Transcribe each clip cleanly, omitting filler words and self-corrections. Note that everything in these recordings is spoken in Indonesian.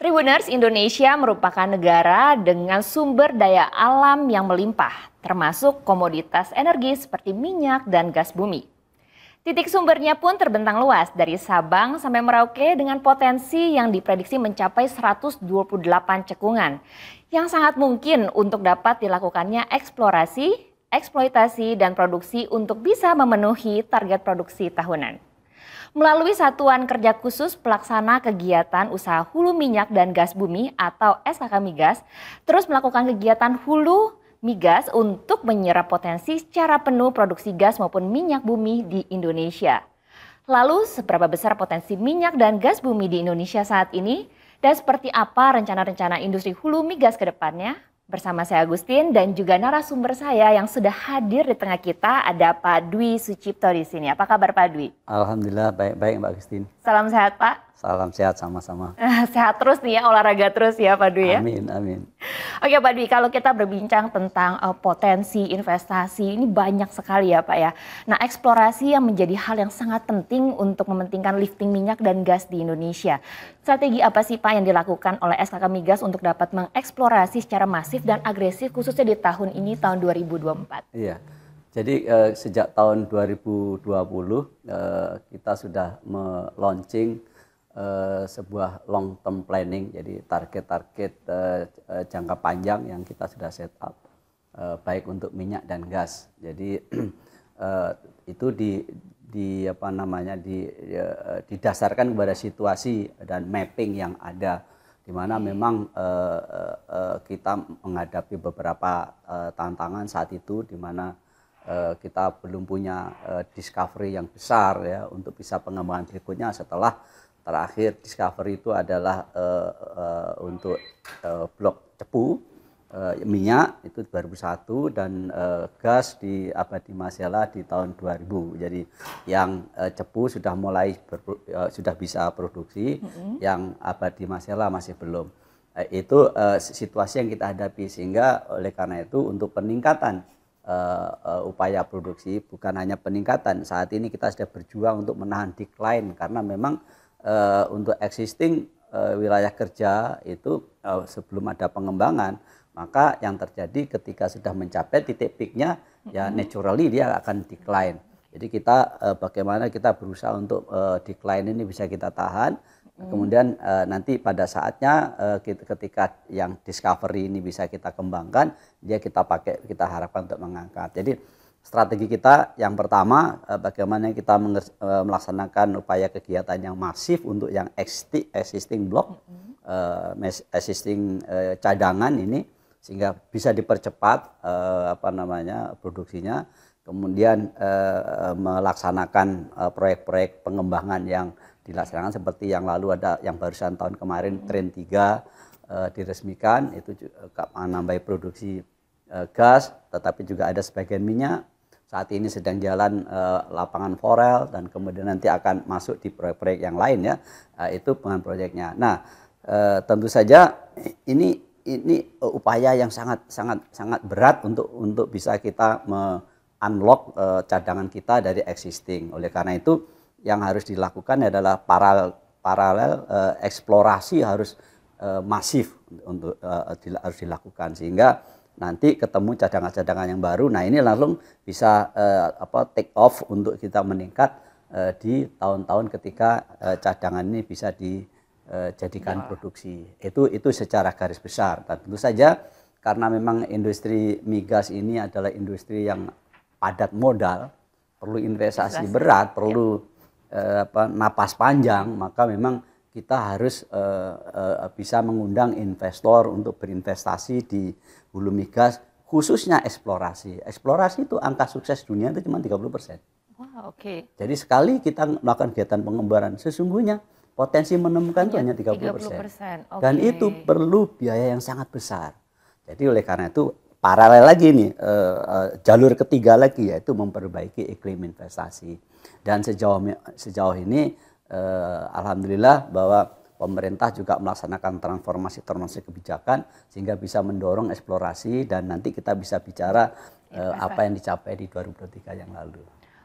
Tribuners, Indonesia merupakan negara dengan sumber daya alam yang melimpah, termasuk komoditas energi seperti minyak dan gas bumi. Titik sumbernya pun terbentang luas dari Sabang sampai Merauke dengan potensi yang diprediksi mencapai 128 cekungan, yang sangat mungkin untuk dapat dilakukannya eksplorasi, eksploitasi, dan produksi untuk bisa memenuhi target produksi tahunan. Melalui Satuan Kerja Khusus Pelaksana Kegiatan Usaha Hulu Minyak dan Gas Bumi atau SKK Migas, terus melakukan kegiatan hulu migas untuk menyerap potensi secara penuh produksi gas maupun minyak bumi di Indonesia. Lalu seberapa besar potensi minyak dan gas bumi di Indonesia saat ini? Dan seperti apa rencana-rencana industri hulu migas ke depannya? Bersama saya Agustin dan juga narasumber saya yang sudah hadir di tengah kita ada Pak Dwi Sucipto di sini. Apa kabar Pak Dwi? Alhamdulillah baik-baik Mbak Agustin. Salam sehat Pak. Salam sehat sama-sama. Sehat terus nih ya, olahraga terus ya Pak Dwi ya. Amin, amin. Oke Pak Dwi, kalau kita berbincang tentang potensi investasi ini banyak sekali ya Pak ya. Nah, eksplorasi yang menjadi hal yang sangat penting untuk mementingkan lifting minyak dan gas di Indonesia. Strategi apa sih Pak yang dilakukan oleh SKK Migas untuk dapat mengeksplorasi secara masif dan agresif khususnya di tahun ini, tahun 2024? Iya, jadi sejak tahun 2020 kita sudah launching sebuah long term planning, jadi target-target jangka panjang yang kita sudah set up, baik untuk minyak dan gas. Jadi itu didasarkan kepada situasi dan mapping yang ada, di mana memang kita menghadapi beberapa tantangan saat itu, di mana kita belum punya discovery yang besar ya untuk bisa pengembangan berikutnya. Setelah terakhir discovery itu adalah untuk blok Cepu minyak itu 2001 dan gas di Abadi Masela di tahun 2000. Jadi yang Cepu sudah mulai sudah bisa produksi, yang Abadi Masela masih belum. Itu situasi yang kita hadapi, sehingga oleh karena itu untuk peningkatan upaya produksi, bukan hanya peningkatan, saat ini kita sudah berjuang untuk menahan decline, karena memang untuk existing wilayah kerja itu sebelum ada pengembangan, maka yang terjadi ketika sudah mencapai titik peaknya ya naturally dia akan decline. Jadi kita bagaimana kita berusaha untuk decline ini bisa kita tahan, kemudian nanti pada saatnya ketika yang discovery ini bisa kita kembangkan, dia kita pakai, kita harapkan untuk mengangkat. Jadi strategi kita yang pertama, bagaimana kita melaksanakan upaya kegiatan yang masif untuk yang existing block, existing cadangan ini, sehingga bisa dipercepat produksinya. Kemudian melaksanakan proyek-proyek pengembangan yang dilaksanakan, seperti yang lalu ada yang barusan tahun kemarin Train 3 diresmikan, itu juga menambah produksi gas, tetapi juga ada sebagian minyak. Saat ini sedang jalan lapangan forel, dan kemudian nanti akan masuk di proyek-proyek yang lain ya, itu pengembangan proyeknya. Nah, tentu saja ini upaya yang sangat berat untuk bisa kita unlock cadangan kita dari existing. Oleh karena itu yang harus dilakukan adalah paralel eksplorasi harus masif untuk harus dilakukan, sehingga nanti ketemu cadangan-cadangan yang baru. Nah, ini langsung bisa take off untuk kita meningkat di tahun-tahun ketika cadangan ini bisa dijadikan produksi. Itu secara garis besar. Dan tentu saja karena memang industri migas ini adalah industri yang padat modal, perlu investasi berat, perlu napas panjang, maka memang kita harus bisa mengundang investor untuk berinvestasi di hulu migas, khususnya eksplorasi. Eksplorasi itu angka sukses dunia itu cuma 30%. Wow, oke. Jadi sekali kita melakukan kegiatan pengembaraan, sesungguhnya potensi menemukan itu hanya 30%. Dan itu perlu biaya yang sangat besar. Jadi oleh karena itu paralel lagi nih, jalur ketiga lagi, yaitu memperbaiki iklim investasi. Dan sejauh ini alhamdulillah bahwa pemerintah juga melaksanakan transformasi kebijakan, sehingga bisa mendorong eksplorasi, dan nanti kita bisa bicara apa yang dicapai di 2023 yang lalu.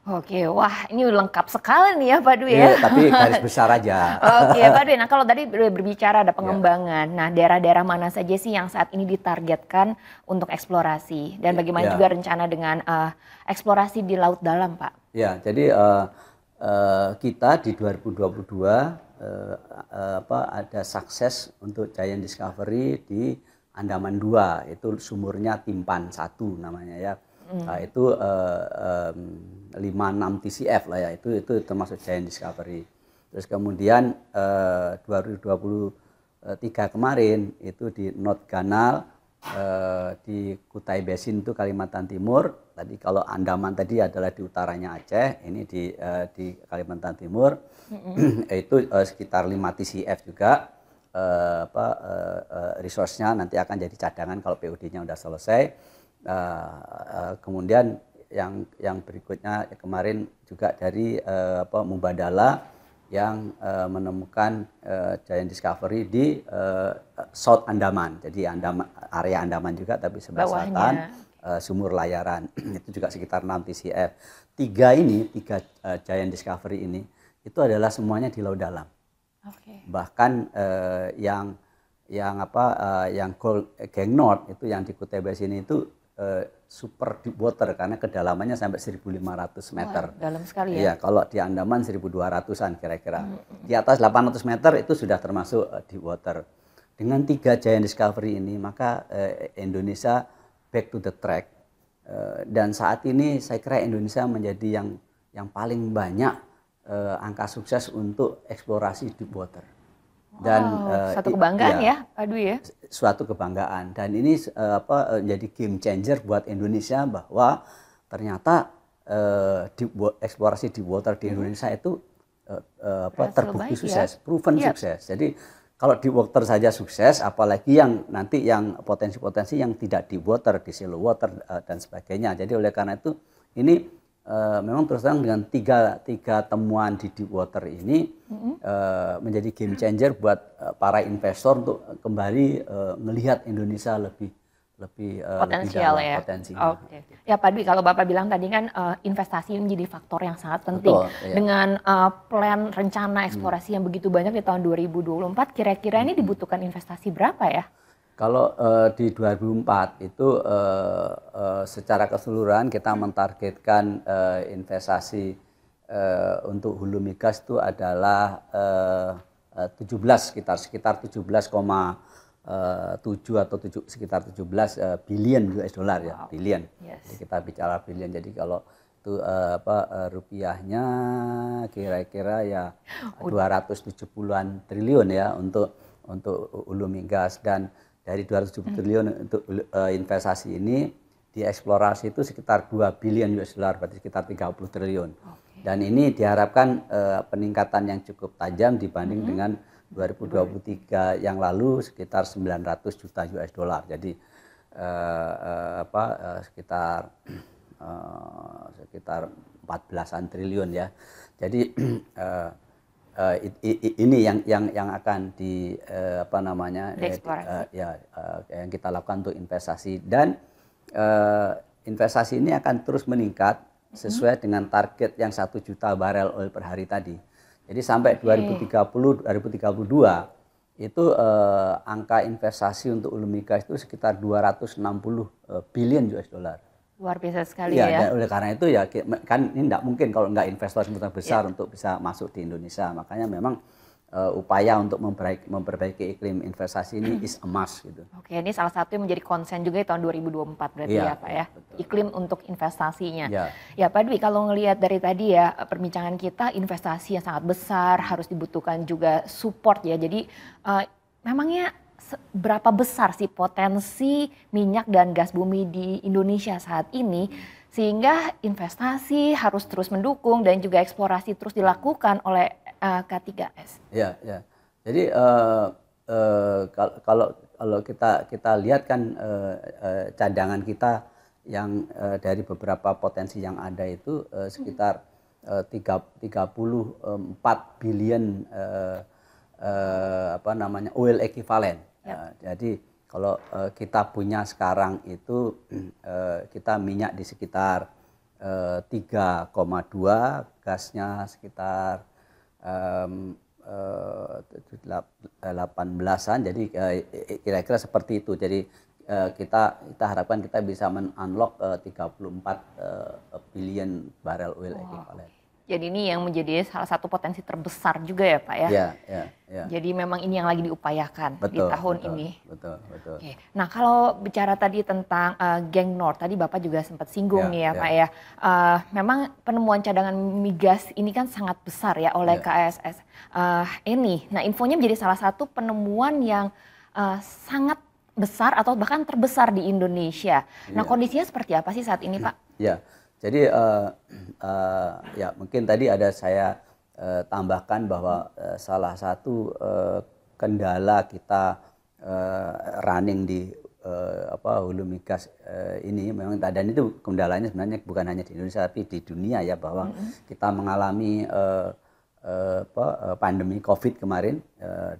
Oke, wah ini lengkap sekali nih ya Pak Dwi Iya, ya. tapi garis besar aja. Oke Pak Dwi, nah kalau tadi berbicara ada Ya, pengembangan, nah daerah-daerah mana saja sih yang saat ini ditargetkan untuk eksplorasi dan bagaimana juga ya, rencana dengan eksplorasi di laut dalam Pak? ya. Jadi kita di 2022 ada sukses untuk Giant Discovery di Andaman 2, itu sumurnya Timpan 1 namanya ya. Itu 56 TCF lah ya, itu termasuk Giant Discovery. Terus kemudian 2023 kemarin itu di North Canal di Kutai Basin itu Kalimantan Timur. Tadi kalau Andaman tadi adalah di utaranya Aceh, ini di Kalimantan Timur. Itu sekitar 5 TCF juga. Resource-nya nanti akan jadi cadangan kalau PUD-nya udah selesai. Kemudian yang berikutnya kemarin juga dari Mubadala yang menemukan Giant Discovery di South Andaman, jadi area Andaman juga tapi sebelah selatan, sumur layaran itu juga sekitar 6 TCF. Tiga Giant Discovery ini itu adalah semuanya di laut dalam. Okay. Bahkan yang Geng North itu yang di Kutai Basin itu super deep water karena kedalamannya sampai 1.500 meter. Wah, dalam sekali ya. Iya, kalau di Andaman 1.200-an kira-kira. Di atas 800 meter itu sudah termasuk deep water. Dengan 3 Giant Discovery ini maka Indonesia back to the track. Dan saat ini saya kira Indonesia menjadi yang paling banyak angka sukses untuk eksplorasi deep water. Dan satu kebanggaan ya Pak Dwi ya. Suatu kebanggaan, dan ini jadi game changer buat Indonesia bahwa ternyata eksplorasi deep water di Indonesia itu terbukti sukses, proven sukses. Jadi kalau deep water saja sukses, apalagi yang nanti yang potensi-potensi yang tidak deep water, di shallow water dan sebagainya. Jadi oleh karena itu ini memang terus terang dengan tiga temuan di deep water ini menjadi game changer buat para investor untuk kembali melihat Indonesia lebih potensial ya. Oke. Ya Pak Dwi, kalau Bapak bilang tadi kan investasi menjadi faktor yang sangat penting. Betul, iya. Dengan plan rencana eksplorasi yang begitu banyak di tahun 2024, kira-kira ini dibutuhkan investasi berapa ya? Kalau di 2004 itu secara keseluruhan kita mentargetkan investasi untuk hulu migas itu adalah sekitar 17,7 atau sekitar 17 billion US dollar ya, billion. Yes. Jadi kita bicara billion. Jadi kalau itu rupiahnya kira-kira ya 270-an triliun ya untuk hulu migas, dan dari 270 triliun untuk investasi ini di eksplorasi itu sekitar 2 billion US dollar, berarti sekitar 30 triliun. Okay. Dan ini diharapkan peningkatan yang cukup tajam dibanding dengan 2023 yang lalu sekitar 900 juta US dollar. Jadi sekitar 14-an triliun ya. Jadi ini yang akan yang kita lakukan untuk investasi, dan investasi ini akan terus meningkat sesuai dengan target yang 1 juta barel oil per hari tadi. Jadi sampai 2032 itu angka investasi untuk hulu migas itu sekitar 260 billion US dollar. Luar biasa sekali ya. Dan oleh karena itu ya kan ini tidak mungkin kalau nggak investor sebesar besar untuk bisa masuk di Indonesia. Makanya memang upaya untuk memperbaiki iklim investasi ini is a must gitu. Oke, ini salah satu yang menjadi konsen juga di tahun 2024 berarti ya Pak ya. Betul. Iklim untuk investasinya. Ya Pak Dwi, kalau ngelihat dari tadi ya perbincangan kita, investasi yang sangat besar, harus dibutuhkan juga support ya. Jadi memangnya berapa besar sih potensi minyak dan gas bumi di Indonesia saat ini sehingga investasi harus terus mendukung dan juga eksplorasi terus dilakukan oleh K3S? Ya. Jadi kalau kita lihat kan cadangan kita yang dari beberapa potensi yang ada itu sekitar 34 billion oil equivalent. Jadi kalau kita punya sekarang itu kita minyak di sekitar 3,2, gasnya sekitar 18-an, jadi kira-kira seperti itu. Jadi kita harapkan kita bisa men-unlock 34 billion barrel oil equivalent. Jadi ini yang menjadi salah satu potensi terbesar juga ya Pak ya? Ya. Jadi memang ini yang lagi diupayakan di tahun ini. Betul. Oke. Nah kalau bicara tadi tentang Geng Nord, tadi Bapak juga sempat singgung nih ya Pak ya. Memang penemuan cadangan migas ini kan sangat besar ya oleh KSS ini. Nah infonya menjadi salah satu penemuan yang sangat besar atau bahkan terbesar di Indonesia. Nah kondisinya seperti apa sih saat ini Pak? Ya. Jadi ya mungkin tadi ada saya tambahkan bahwa salah satu kendala kita running di hulu migas ini memang, dan itu kendalanya sebenarnya bukan hanya di Indonesia tapi di dunia ya, bahwa kita mengalami pandemi COVID kemarin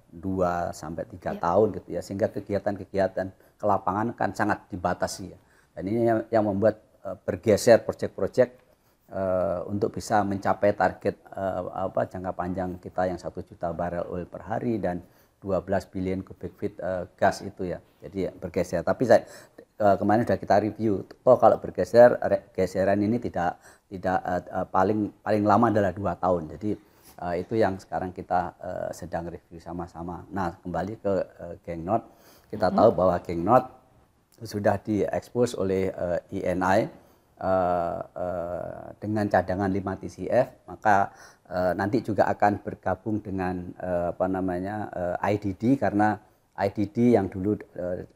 2 sampai 3 tahun gitu ya, sehingga kegiatan-kegiatan ke lapangan kan sangat dibatasi ya. Dan ini yang membuat bergeser proyek-proyek untuk bisa mencapai target jangka panjang kita yang 1 juta barel oil per hari dan 12 billion cubic feet gas itu ya. Jadi bergeser. Tapi kemarin sudah kita review. Kalau geseran ini tidak paling lama adalah 2 tahun. Jadi itu yang sekarang kita sedang review sama-sama. Nah kembali ke Geng Nord, kita tahu bahwa Geng Nord sudah diekspos oleh ENI dengan cadangan 5 TCF, maka nanti juga akan bergabung dengan IDD, karena IDD yang dulu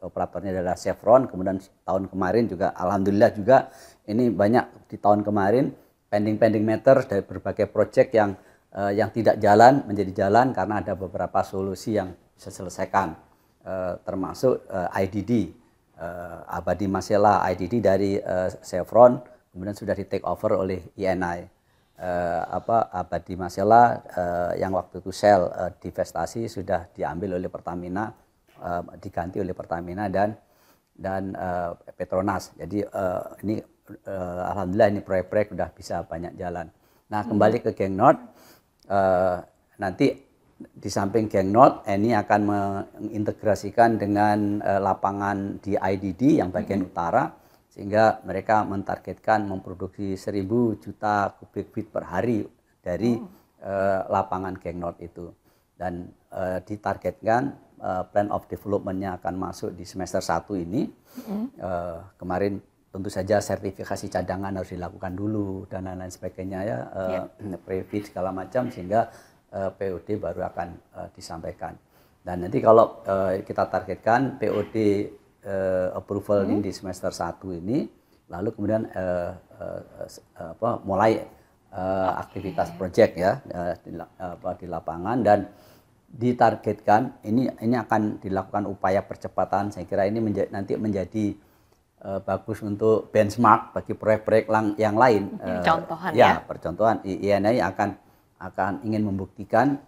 operatornya adalah Chevron, kemudian tahun kemarin juga alhamdulillah juga ini banyak di tahun kemarin pending matter dari berbagai proyek yang tidak jalan menjadi jalan karena ada beberapa solusi yang bisa selesaikan, termasuk IDD. Abadi Masela IDD dari Chevron kemudian sudah di take over oleh ENI. Abadi Masela yang waktu itu Shell divestasi sudah diambil oleh Pertamina, diganti oleh Pertamina dan Petronas. Jadi ini alhamdulillah ini proyek-proyek sudah bisa banyak jalan. Nah kembali ke Geng Nord, nanti di samping Geng Nord, ini akan mengintegrasikan dengan lapangan di IDD yang bagian utara, sehingga mereka mentargetkan memproduksi 1000 juta kubik feet per hari dari lapangan Geng Nord itu. Dan ditargetkan plan of development-nya akan masuk di semester 1 ini. Kemarin tentu saja sertifikasi cadangan harus dilakukan dulu dan lain-lain sebagainya ya, pre-feed segala macam, sehingga POD baru akan disampaikan. Dan nanti kalau kita targetkan POD approval ini di semester 1 ini, lalu kemudian mulai aktivitas proyek ya di lapangan, dan ditargetkan ini akan dilakukan upaya percepatan. Saya kira ini nanti menjadi bagus untuk benchmark bagi proyek-proyek yang lain. Contohan ya. Percontohan. INI akan ingin membuktikan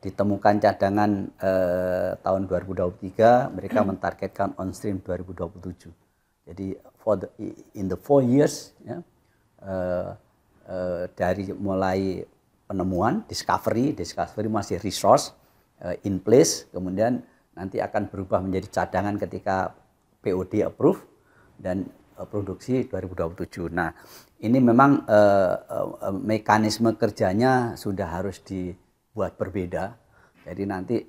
ditemukan cadangan tahun 2023, mereka mentargetkan on stream 2027. Jadi in the 4 years ya, dari mulai penemuan discovery masih resource in place, kemudian nanti akan berubah menjadi cadangan ketika POD approve dan produksi 2027. Nah, ini memang mekanisme kerjanya sudah harus dibuat berbeda. Jadi nanti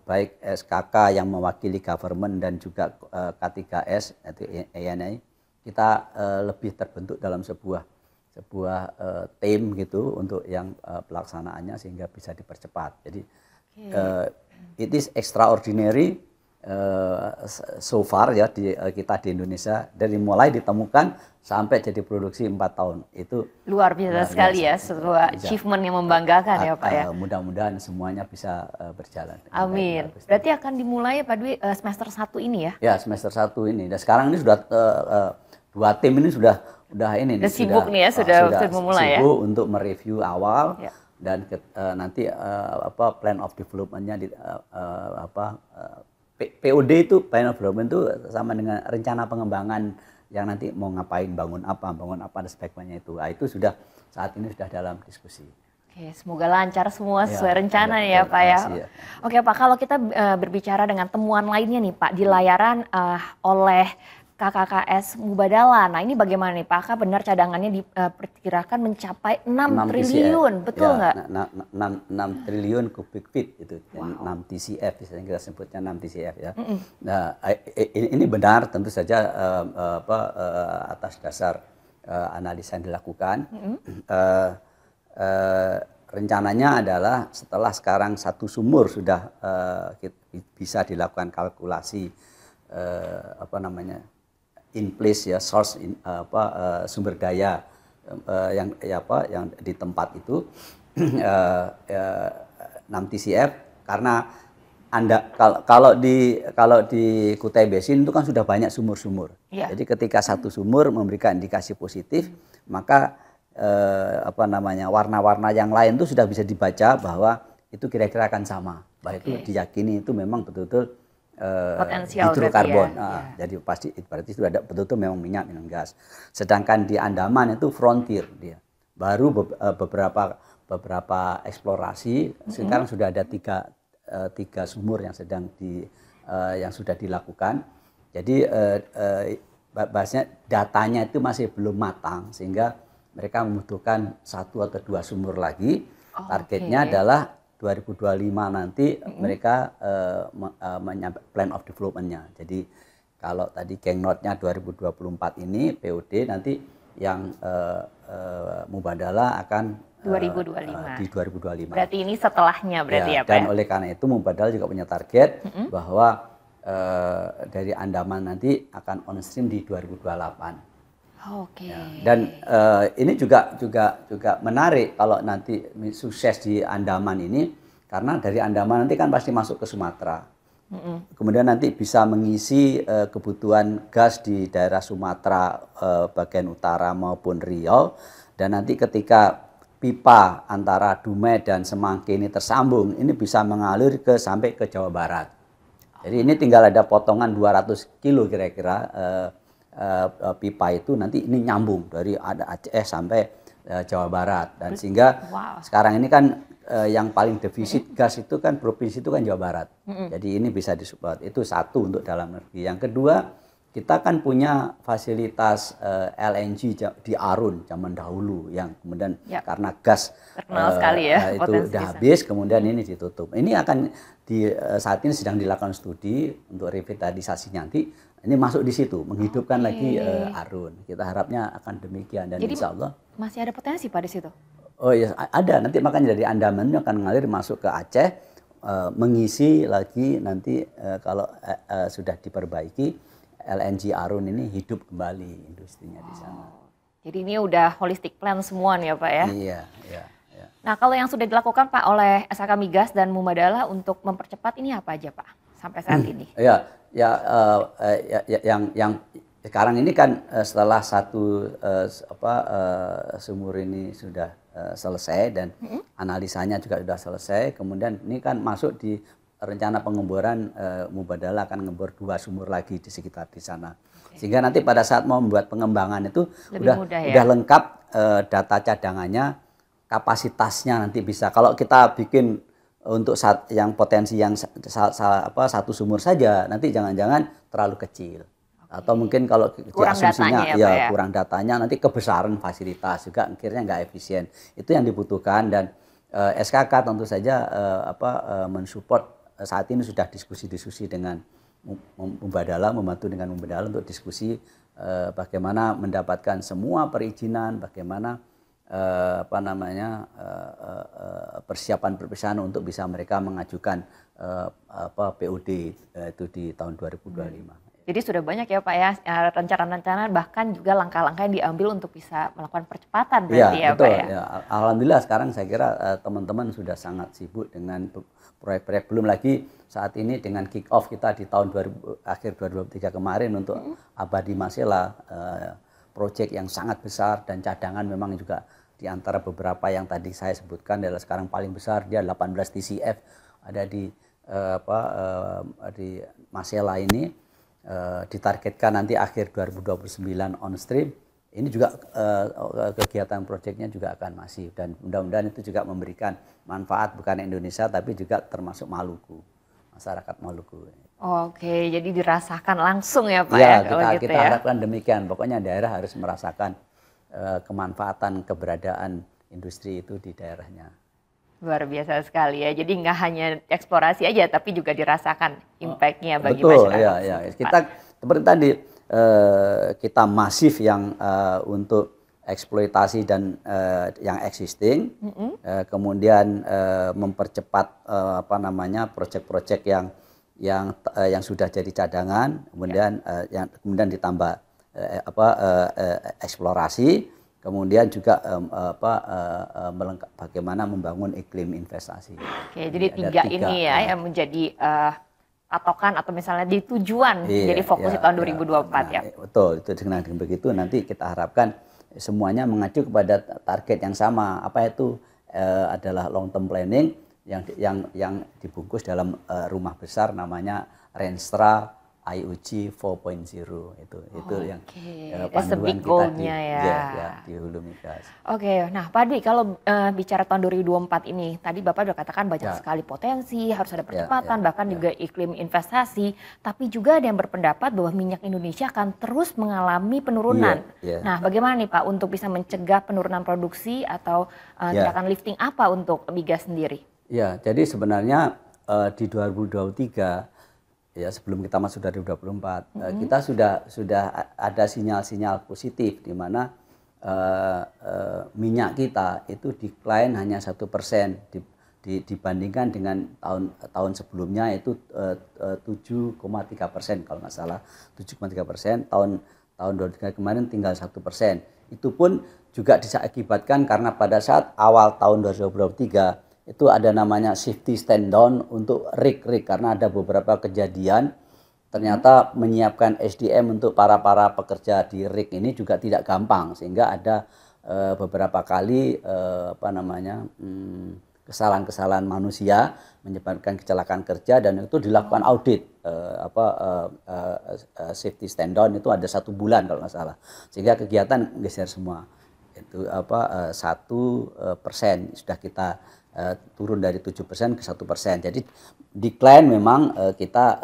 baik SKK yang mewakili government dan juga K3S atau ENI, kita lebih terbentuk dalam sebuah tim gitu untuk yang pelaksanaannya sehingga bisa dipercepat. Jadi it is extraordinary so far ya kita di Indonesia, dari mulai ditemukan sampai jadi produksi 4 tahun, itu luar biasa sekali ya, sebuah achievement yang membanggakan ya Pak ya. Mudah-mudahan semuanya bisa berjalan. Amin. Berarti akan dimulai Pak Dwi semester 1 ini ya? Ya, semester 1 ini. Dan sekarang ini sudah 2 tim ini sudah ini. Sudah sibuk nih ya, sudah memulai ya. Sibuk untuk mereview awal ya. Dan nanti plan of development-nya POD itu plan of development itu sama dengan rencana pengembangan yang nanti mau ngapain, bangun apa dan sebagainya itu. Nah, itu sudah saat ini sudah dalam diskusi. Oke, semoga lancar semua sesuai Ya, rencana ya Pak ya. Oke Pak, kalau kita berbicara dengan temuan lainnya nih Pak di layaran oleh KKKS Mubadala. Nah ini bagaimana nih Pak? Benar cadangannya diperkirakan mencapai 6 triliun, TCF. Betul nggak? Ya, 6 triliun kubik feet itu, wow. 6 TCF, misalnya kita sebutnya 6 TCF ya. Nah ini benar tentu saja atas dasar analisa yang dilakukan. Rencananya adalah setelah sekarang satu sumur sudah bisa dilakukan kalkulasi in place ya, source sumber daya yang di tempat itu 6 TCF, karena kalau di Kutai Basin itu kan sudah banyak sumur-sumur. Yeah. Jadi ketika satu sumur memberikan indikasi positif, maka warna-warna yang lain itu sudah bisa dibaca bahwa itu kira-kira akan sama. Bahwa itu diyakini itu memang betul-betul hidrokarbon. Ya. Jadi pasti berarti itu ada betul-betul memang minyak dengan gas. Sedangkan di Andaman itu frontier dia. Baru beberapa eksplorasi, sekarang sudah ada tiga sumur yang yang sudah dilakukan. Jadi bahasanya datanya itu masih belum matang, sehingga mereka membutuhkan 1 atau 2 sumur lagi. Targetnya adalah 2025 nanti mereka plan of development-nya. Jadi kalau tadi Gengnot-nya 2024 ini POD, nanti yang Mubadala akan 2025. Di 2025. Berarti ini setelahnya berarti ya Pak? Dan oleh karena itu Mubadala juga punya target bahwa dari Andaman nanti akan on stream di 2028. Oke. Ya, dan ini juga menarik kalau nanti sukses di Andaman ini, karena dari Andaman nanti kan pasti masuk ke Sumatera. Kemudian nanti bisa mengisi kebutuhan gas di daerah Sumatera bagian utara maupun Riau, dan nanti ketika pipa antara Dumai dan Semanggi ini tersambung, ini bisa mengalir sampai ke Jawa Barat. Jadi ini tinggal ada potongan 200 kilo kira-kira. Pipa itu nanti ini nyambung dari Aceh sampai Jawa Barat, dan sehingga sekarang ini kan yang paling defisit gas itu kan provinsi itu kan Jawa Barat. Jadi ini bisa disupport. Itu satu untuk dalam negeri. Yang kedua, kita kan punya fasilitas LNG di Arun zaman dahulu yang kemudian karena gas sekali ya, itu udah habis, kemudian ini ditutup. Ini akan saat ini sedang dilakukan studi untuk revitalisasi nanti. Ini masuk di situ, menghidupkan lagi Arun. Kita harapnya akan demikian, dan jadi, insya Allah masih ada potensi Pak di situ. Oh iya, ada. Nanti makanya dari Andaman ini akan mengalir masuk ke Aceh, mengisi lagi nanti kalau sudah diperbaiki LNG Arun ini hidup kembali industrinya di sana. Jadi ini udah holistic plan semua nih ya Pak ya? Iya. Nah kalau yang sudah dilakukan Pak oleh SK Migas dan Mubadala untuk mempercepat ini apa aja Pak sampai saat ini? Yang sekarang ini kan setelah satu sumur ini sudah selesai dan analisanya juga sudah selesai, kemudian ini kan masuk di rencana pengeboran. Mubadala akan ngebor 2 sumur lagi di sekitar di sana. Sehingga nanti pada saat mau membuat pengembangan itu udah lengkap data cadangannya, kapasitasnya nanti bisa. Kalau kita bikin untuk yang potensi yang satu sumur saja, nanti jangan-jangan terlalu kecil. Atau mungkin kalau asumsinya kurang datanya, nanti kebesaran fasilitas juga akhirnya nggak efisien. Itu yang dibutuhkan, dan SKK tentu saja mensupport. Saat ini sudah diskusi dengan Mubadala, membantu dengan Mubadala untuk diskusi bagaimana mendapatkan semua perizinan, bagaimana persiapan untuk bisa mereka mengajukan POD itu di tahun 2025. Jadi sudah banyak ya Pak ya rencana-rencana, bahkan juga langkah-langkah yang diambil untuk bisa melakukan percepatan berarti ya Pak ya. Ya. Alhamdulillah sekarang saya kira teman-teman sudah sangat sibuk dengan proyek-proyek, belum lagi saat ini dengan kick off kita di tahun akhir 2023 kemarin untuk Abadi Masela, proyek yang sangat besar, dan cadangan memang juga di antara beberapa yang tadi saya sebutkan adalah sekarang paling besar, dia 18 TCF ada di di Masela ini ditargetkan nanti akhir 2029 on stream. Ini juga kegiatan proyeknya juga akan masif dan mudah-mudahan itu juga memberikan manfaat bukan Indonesia tapi juga termasuk Maluku, masyarakat Maluku. Oke, jadi dirasakan langsung ya Pak Ya, kalau gitu kita ya. harapkan demikian. Pokoknya daerah harus merasakan kemanfaatan keberadaan industri itu di daerahnya. Luar biasa sekali ya. Jadi nggak hanya eksplorasi aja, tapi juga dirasakan impact-nya bagi Betul, masyarakat. ya. Kita seperti tadi kita masif yang untuk eksploitasi dan yang existing, kemudian mempercepat proyek-proyek yang sudah jadi cadangan, kemudian kemudian ditambah eksplorasi. Kemudian juga bagaimana membangun iklim investasi. Oke, jadi tiga ini ya yang menjadi patokan atau misalnya di tujuan jadi fokus di tahun 2024 ya. Betul, itu dengan begitu nanti kita harapkan semuanya mengacu kepada target yang sama. Apa itu adalah long term planning yang dibungkus dalam rumah besar namanya Renstra IUG 4.0 itu yang panduan kita di Hulu Migas. Oke, nah Pak Dwi kalau bicara tahun 2024 ini tadi Bapak sudah katakan banyak sekali potensi, harus ada percepatan, bahkan juga iklim investasi, tapi juga ada yang berpendapat bahwa minyak Indonesia akan terus mengalami penurunan. Nah, bagaimana nih Pak untuk bisa mencegah penurunan produksi atau gerakan lifting apa untuk migas sendiri? Ya, jadi sebenarnya di 2023 ya sebelum kita masuk dari 2024 kita sudah ada sinyal-sinyal positif di mana minyak kita itu decline hanya 1% dibandingkan dengan tahun sebelumnya itu 7,3% kalau nggak salah 7,3%, tahun 2023 kemarin tinggal 1%. Itu pun juga diakibatkan karena pada saat awal tahun 2023 itu ada namanya safety stand down untuk rig karena ada beberapa kejadian ternyata menyiapkan SDM untuk para pekerja di rig ini juga tidak gampang sehingga ada beberapa kali kesalahan-kesalahan manusia menyebabkan kecelakaan kerja dan itu dilakukan audit safety stand down itu ada 1 bulan kalau nggak salah sehingga kegiatan geser semua itu 1% sudah kita turun dari 7% ke 1%. Jadi decline memang kita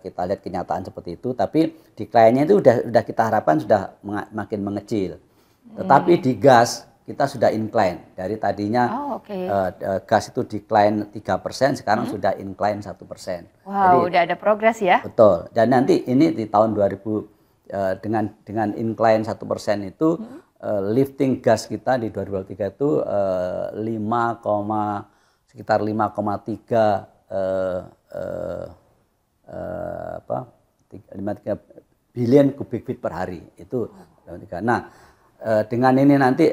lihat kenyataan seperti itu, tapi decline-nya itu sudah kita harapkan sudah makin mengecil. Tetapi di gas kita sudah incline dari tadinya gas itu decline 3%, sekarang sudah incline 1%. Wow, jadi, udah ada progres ya? Betul. Dan nanti ini di tahun 2000 dengan incline 1% itu lifting gas kita di 2023 itu sekitar 5,3 billion kubik feet per hari itu. Nah, dengan ini nanti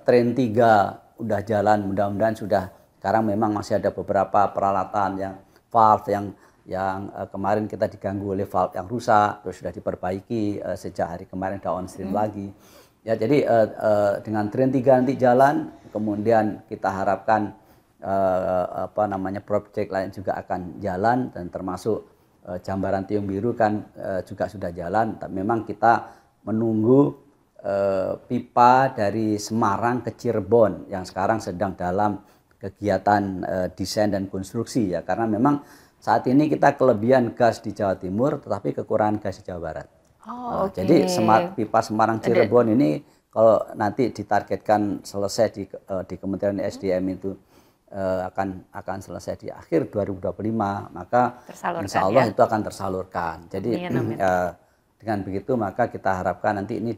train 3 udah jalan, mudah-mudahan sudah. Sekarang memang masih ada beberapa peralatan yang valve yang kemarin kita diganggu oleh valve yang rusak, terus sudah diperbaiki sejak hari kemarin udah on stream lagi. Ya, jadi dengan train 3 nanti jalan, kemudian kita harapkan project lain juga akan jalan dan termasuk Jambaran Tiung Biru kan juga sudah jalan. Tapi memang kita menunggu pipa dari Semarang ke Cirebon yang sekarang sedang dalam kegiatan desain dan konstruksi ya, karena memang saat ini kita kelebihan gas di Jawa Timur, tetapi kekurangan gas di Jawa Barat. Jadi pipa Semarang Cirebon ini kalau nanti ditargetkan selesai di Kementerian SDM itu akan selesai di akhir 2025, maka insya Allah itu akan tersalurkan. Jadi dengan begitu maka kita harapkan nanti ini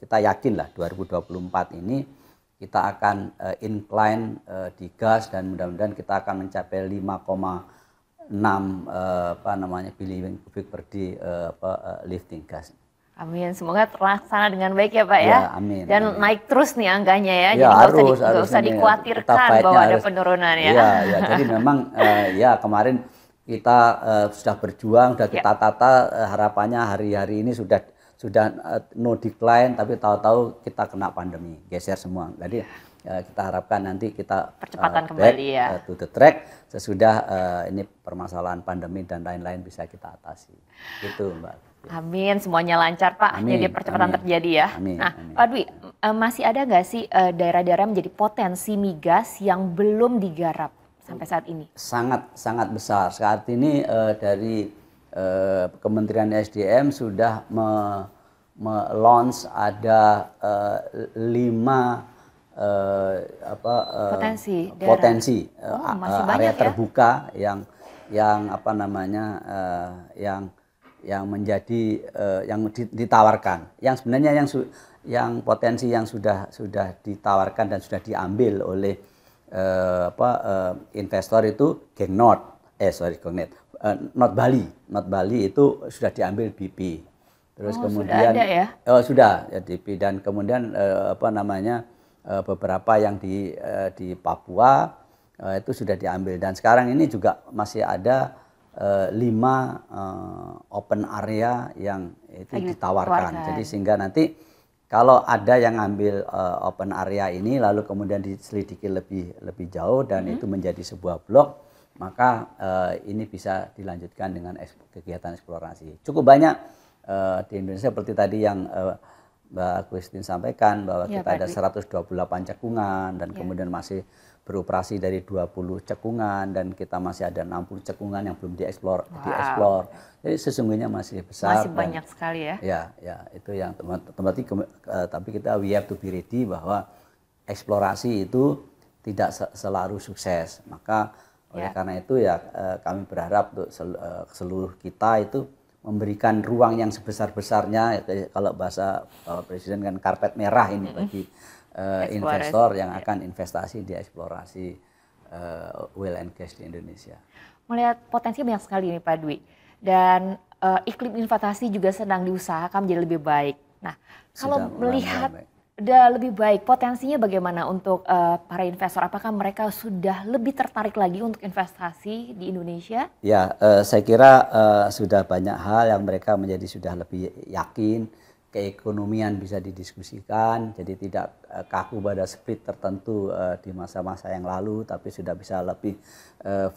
kita yakinlah 2024 ini kita akan incline di gas dan mudah-mudahan kita akan mencapai 5,6 billion kubik per day lifting gas. Amin, semoga terlaksana dengan baik ya Pak ya. Amin. Dan naik terus nih angkanya ya. Jadi nggak usah dikhawatirkan bahwa ada penurunan ya. Ya, jadi memang kemarin kita sudah berjuang, sudah kita tata harapannya hari-hari ini sudah no decline, tapi tahu-tahu kita kena pandemi, geser semua. Jadi kita harapkan nanti kita percepatan back kembali ya. To the track sesudah ini permasalahan pandemi dan lain-lain bisa kita atasi. Gitu Mbak. Amin, semuanya lancar Pak, Amin, jadi percepatan terjadi ya. Amin, nah amin. Pak Dwi, masih ada nggak sih daerah-daerah menjadi potensi migas yang belum digarap sampai saat ini? Sangat besar. Saat ini dari Kementerian SDM sudah launch ada 5 potensi area terbuka ya? yang menjadi yang ditawarkan. Yang sebenarnya yang potensi yang sudah ditawarkan dan sudah diambil oleh investor itu Geng Not Bali itu sudah diambil BP. Terus kemudian sudah ada ya? Sudah ya BP, dan kemudian beberapa yang di Papua itu sudah diambil, dan sekarang ini juga masih ada 5 open area yang itu ditawarkan. Jadi sehingga nanti kalau ada yang ambil open area ini lalu kemudian diselidiki lebih jauh dan itu menjadi sebuah blok, maka ini bisa dilanjutkan dengan kegiatan eksplorasi. Cukup banyak di Indonesia seperti tadi yang Mbak Christine sampaikan bahwa kita ada 128 cekungan dan kemudian masih beroperasi dari 20 cekungan, dan kita masih ada 60 cekungan yang belum dieksplor. Jadi sesungguhnya masih besar. Masih banyak sekali ya. Ya, itu yang tapi kita we have to be ready bahwa eksplorasi itu tidak selalu sukses. Maka oleh karena itu ya kami berharap untuk seluruh kita itu memberikan ruang yang sebesar-besarnya, kalau bahasa Presiden kan karpet merah ini bagi investor yang akan investasi di eksplorasi oil and gas di Indonesia. Melihat potensi banyak sekali nih Pak Dwi, dan iklim investasi juga sedang diusahakan menjadi lebih baik. Nah, kalau melihat udah lebih baik, potensinya bagaimana untuk para investor? Apakah mereka sudah lebih tertarik lagi untuk investasi di Indonesia? Ya, saya kira sudah banyak hal yang mereka menjadi sudah lebih yakin. Keekonomian bisa didiskusikan, jadi tidak kaku pada split tertentu di masa-masa yang lalu, tapi sudah bisa lebih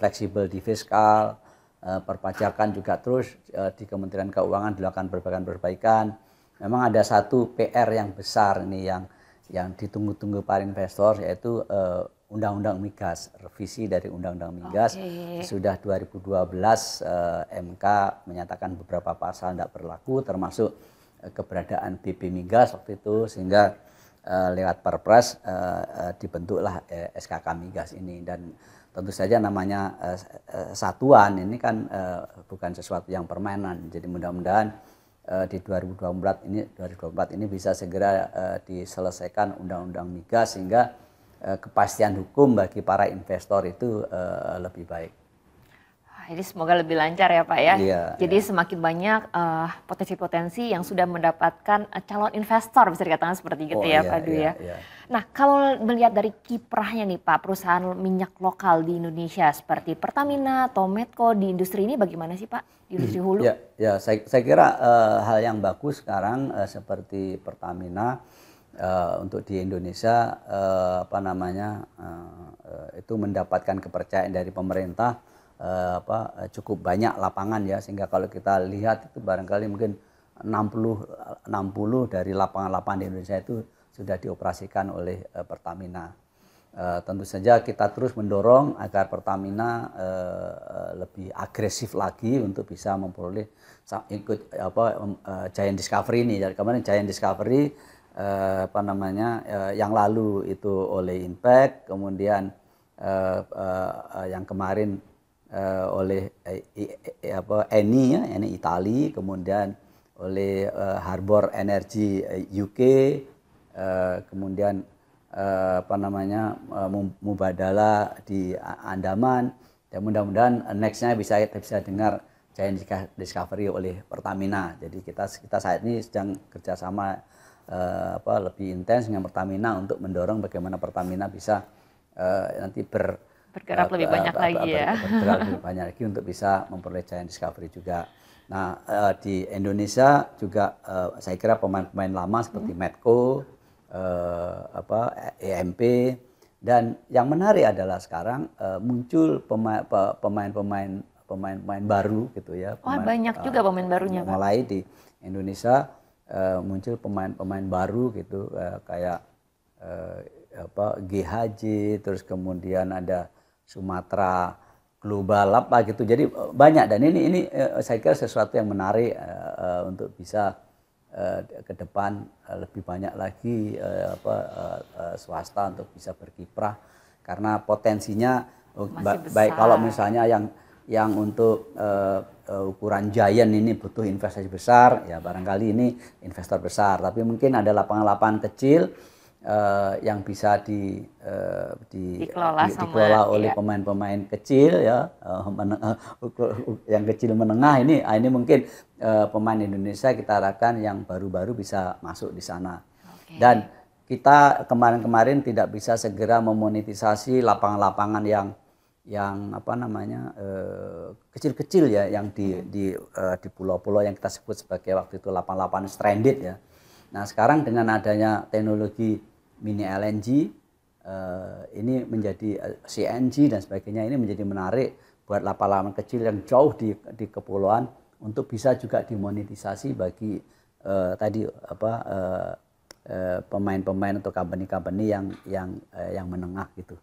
fleksibel di fiskal. Perpajakan juga terus di Kementerian Keuangan dilakukan perbaikan. Memang ada satu PR yang besar ini yang ditunggu-tunggu para investor, yaitu Undang-Undang Migas, revisi dari Undang-Undang Migas. Sudah 2012 MK menyatakan beberapa pasal tidak berlaku, termasuk keberadaan BP Migas waktu itu, sehingga lewat Perpres dibentuklah SKK Migas ini. Dan tentu saja namanya satuan ini kan bukan sesuatu yang permanen. Jadi mudah-mudahan di 2024 ini bisa segera diselesaikan Undang-Undang Migas, sehingga kepastian hukum bagi para investor itu lebih baik. Jadi semoga lebih lancar ya Pak ya. Iya, jadi semakin banyak potensi-potensi yang sudah mendapatkan calon investor, bisa dikatakan seperti itu Pak Dwi ya. Nah, kalau melihat dari kiprahnya nih Pak, perusahaan minyak lokal di Indonesia seperti Pertamina atau Medco di industri ini bagaimana sih Pak, di industri hulu? Ya, saya kira hal yang bagus sekarang seperti Pertamina untuk di Indonesia itu mendapatkan kepercayaan dari pemerintah. Cukup banyak lapangan ya, sehingga kalau kita lihat itu barangkali mungkin 60 dari lapangan-lapangan di Indonesia itu sudah dioperasikan oleh Pertamina. Tentu saja kita terus mendorong agar Pertamina lebih agresif lagi untuk bisa memperoleh ikut Giant Discovery ini. Jadi kemarin Giant Discovery yang lalu itu oleh Impact, kemudian yang kemarin oleh Eni Itali, kemudian oleh Harbor Energy UK, kemudian Mubadala di Andaman, dan mudah-mudahan nextnya bisa dengar Giant Discovery oleh Pertamina. Jadi kita saat ini sedang kerjasama lebih intens dengan Pertamina untuk mendorong bagaimana Pertamina bisa nanti bergerak lebih banyak lagi ya. Bergerak lebih banyak lagi untuk bisa memperoleh Giant Discovery juga. Nah, di Indonesia juga saya kira pemain-pemain lama seperti Medco, EMP. Dan yang menarik adalah sekarang muncul pemain-pemain baru gitu ya. Banyak juga pemain barunya, Pak. Mulai di Indonesia muncul pemain-pemain baru gitu, kayak GHJ, terus kemudian ada Sumatera Global apa gitu. Jadi banyak, dan ini saya kira sesuatu yang menarik untuk bisa ke depan lebih banyak lagi swasta untuk bisa berkiprah, karena potensinya baik kalau misalnya yang untuk ukuran giant ini butuh investasi besar, ya barangkali ini investor besar, tapi mungkin ada lapangan-lapangan kecil yang bisa dikelola oleh pemain-pemain kecil ya, yang kecil menengah ini mungkin pemain Indonesia kita harapkan yang baru-baru bisa masuk di sana. Dan kita kemarin-kemarin tidak bisa segera memonetisasi lapangan-lapangan yang kecil-kecil ya, yang di pulau-pulau yang kita sebut sebagai waktu itu lapangan-lapangan stranded ya. Nah sekarang dengan adanya teknologi mini LNG ini menjadi CNG dan sebagainya, ini menjadi menarik buat lapangan kecil yang jauh di kepulauan untuk bisa juga dimonetisasi bagi pemain-pemain atau company-company yang menengah gitu.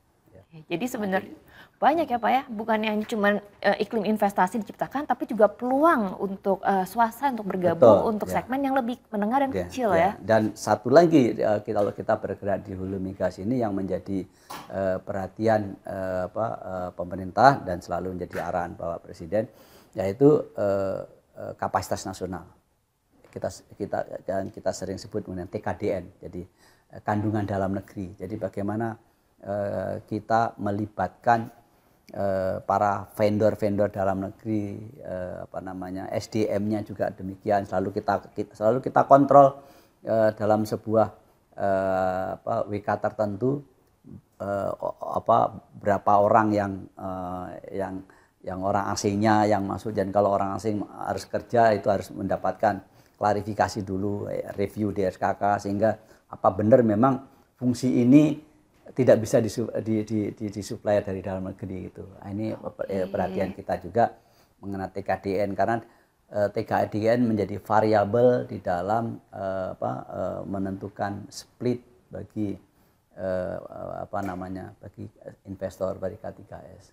Jadi sebenarnya banyak ya Pak ya, bukan yang cuma iklim investasi diciptakan, tapi juga peluang untuk swasta untuk bergabung untuk segmen yang lebih menengah dan kecil ya. Dan satu lagi kalau kita bergerak di hulu migas ini yang menjadi perhatian pemerintah dan selalu menjadi arahan Bapak Presiden, yaitu kapasitas nasional. Kita sering sebut mengenai TKDN, jadi kandungan dalam negeri. Jadi bagaimana kita melibatkan para vendor-vendor dalam negeri, SDM-nya juga demikian, selalu kita kontrol dalam sebuah WK tertentu, berapa orang yang orang asingnya yang masuk, dan kalau orang asing harus kerja itu harus mendapatkan klarifikasi dulu, review di SKK, sehingga apa benar memang fungsi ini tidak bisa disuplai dari dalam negeri gitu. Ini perhatian kita juga mengenai TKDN, karena TKDN menjadi variabel di dalam menentukan split bagi bagi investor bagi K3S.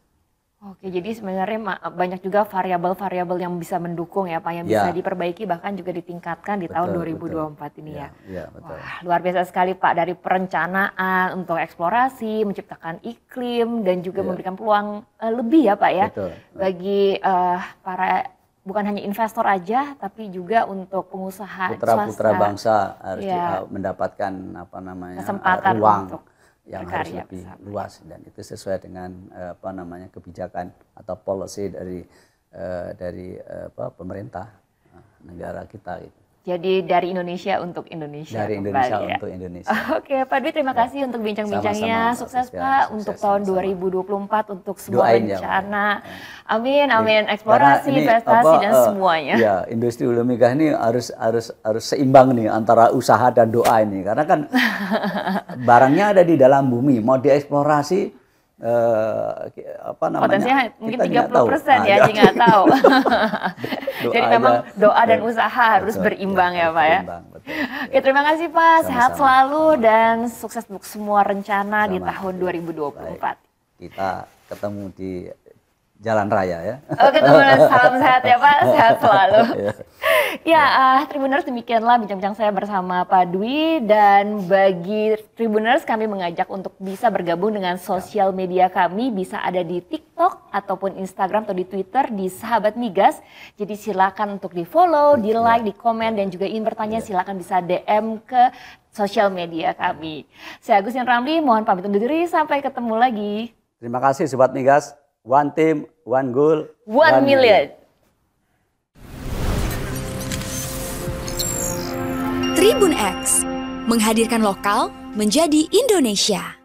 Oke, jadi sebenarnya banyak juga variabel-variabel yang bisa mendukung ya Pak, yang bisa diperbaiki bahkan juga ditingkatkan di tahun 2024 ini ya. Betul. Wah, luar biasa sekali Pak, dari perencanaan untuk eksplorasi, menciptakan iklim, dan juga memberikan peluang lebih ya Pak ya, bagi para bukan hanya investor aja, tapi juga untuk pengusaha putra-putra bangsa harus mendapatkan kesempatan ruang untuk yang harus lebih luas, dan itu sesuai dengan kebijakan atau policy dari pemerintah negara kita gitu. Jadi dari Indonesia untuk Indonesia. Dari Indonesia untuk Indonesia. Oke, Pak Dwi, terima kasih untuk bincang-bincangnya. Sukses Pak untuk tahun 2024 untuk semua rencana. Amin, amin. Eksplorasi, investasi dan semuanya. Ya, industri hulu migas ini harus seimbang nih antara usaha dan doa ini, karena kan barangnya ada di dalam bumi, mau dieksplorasi potensinya mungkin 30% ya, jadi nggak tahu. Jadi memang doa dan usaha harus berimbang ya Pak ya. Oke, terima kasih Pak, sehat selalu dan sukses untuk semua rencana di tahun 2024. Kita ketemu di jalan raya ya. Oke, salam sehat ya Pak, sehat selalu. Ya, Tribuners, demikianlah bincang-bincang saya bersama Pak Dwi, dan bagi Tribuners kami mengajak untuk bisa bergabung dengan sosial media kami, bisa ada di TikTok ataupun Instagram atau di Twitter di Sahabat Migas. Jadi silakan untuk di-follow, di-like, di-komen, dan juga ingin bertanya silakan bisa DM ke sosial media kami. Saya Agustin Ramli, mohon pamit undur diri, sampai ketemu lagi. Terima kasih Sobat Migas. One team, one goal, 1 million. Tribun X menghadirkan lokal menjadi Indonesia.